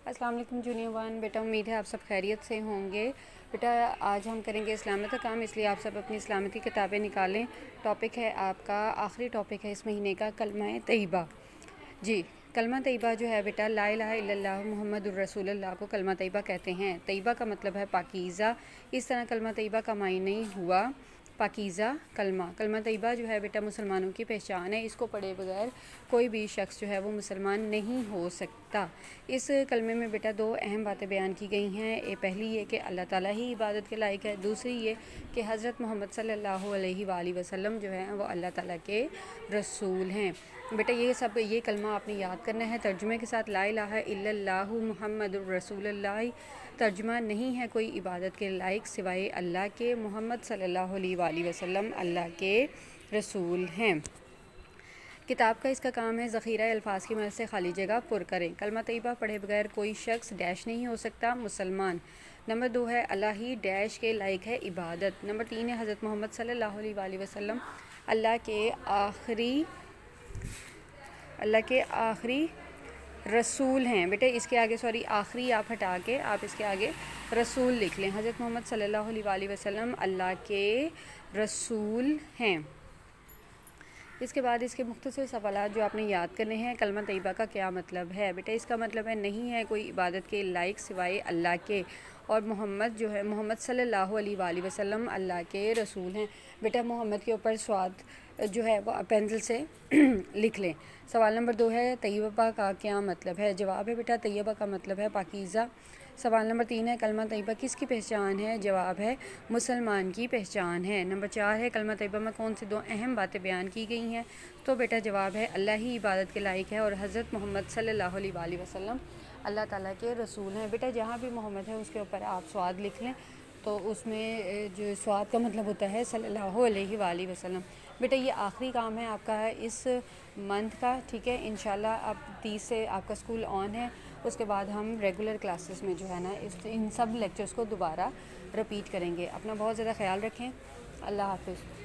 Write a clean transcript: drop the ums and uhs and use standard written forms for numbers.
अस्सलाम वालेकुम junior one. बेटा उम्मीद है आप सब खैरियत से होंगे। बेटा आज हम करेंगे इस्लामत का काम, इसलिए आप सब अपनी इस्लामत की किताबें निकालें। टॉपिक है आपका, आखिरी टॉपिक है इस महीने का, कलमा तैयबा। जी, कलमा तैयबा जो है बेटा, ला इलाहा इल्लल्लाह मुहम्मदुर रसूलुल्लाह को कलमा तैयबा कहते हैं। तैयबा का मतलब है पाकीज़ा। इस तरह कलमा तैयबा का मायने हुआ पाकीज़ा कलमा। कलमा तैयबा जो है बेटा मुसलमानों की पहचान है। इसको पढ़े बगैर कोई भी शख्स जो है वो मुसलमान नहीं हो सकता। इस कलमे में बेटा दो अहम बातें बयान की गई हैं। पहली ये कि अल्लाह ताला ही इबादत के लायक है। दूसरी ये कि हज़रत मोहम्मद सल्लल्लाहु अलैहि वसल्लम जो है वो अल्लाह ताला के रसूल हैं। बेटा ये कलमा आपने याद करना है तर्जुमे के साथ। ला इलाहा इल्लल्लाहु मुहम्मदुर रसूलुल्लाह, तर्जुमा नहीं है कोई इबादत के लायक सिवाय अल्लाह के, मोहम्मद सल्लल्लाहु अलैहि वसल्लम अल्लाह के रसूल हैं। किताब का इसका काम है ज़ख़ीरा अल्फाज की मदद से खाली जगह पुर करें। कलमा तैयबा पढ़े बगैर कोई शख्स डैश नहीं हो सकता मुसलमान। नंबर 2 है अल्लाह ही डैश के लायक है इबादत। नंबर 3 है हज़रत मोहम्मद सल्लल्लाहु अलैहि वसल्लम अल्लाह के आखिरी रसूल हैं। बेटे इसके आगे आखिरी आप हटा के आप इसके आगे रसूल लिख लें। हज़रत मोहम्मद सल्लल्लाहु अलैहि वसल्लम अल्लाह के रसूल हैं। इसके बाद इसके मुख्तसर सवालात जो आपने याद करने हैं। कलमा तैयबा का क्या मतलब है? बेटा इसका मतलब है नहीं है कोई इबादत के लायक सिवाय अल्लाह के, और मोहम्मद सल्लल्लाहु अलैहि वसल्लम अल्लाह के रसूल हैं। बेटा मोहम्मद के ऊपर स्वाद जो है वो पेंसिल से लिख लें। सवाल नंबर 2 है तैयबा का क्या मतलब है? जवाब है बेटा तैयबा का मतलब है पाकीज़ा। सवाल नंबर 3 है कलमा तैयबा किसकी पहचान है? जवाब है मुसलमान की पहचान है। नंबर 4 है कलमा तैयबा में कौन सी दो अहम बातें बयान की गई हैं? तो बेटा जवाब है अल्लाह ही इबादत के लायक है और हज़रत मोहम्मद सल्लल्लाहु अलैहि वसल्लम अल्लाह ताला के रसूल हैं। बेटा जहाँ भी मोहम्मद है उसके ऊपर आप स्वाद लिख लें, तो उसमें जो स्वाद का मतलब होता है सल्लल्लाहु अलैहि वसल्लम। बेटा ये आखिरी काम है आपका इस मंथ का, ठीक है। इंशाल्लाह अब 30 से आपका स्कूल ऑन है। उसके बाद हम रेगुलर क्लासेस में जो है ना इन सब लेक्चर्स को दोबारा रिपीट करेंगे। अपना बहुत ज़्यादा ख्याल रखें। अल्लाह हाफ़िज़।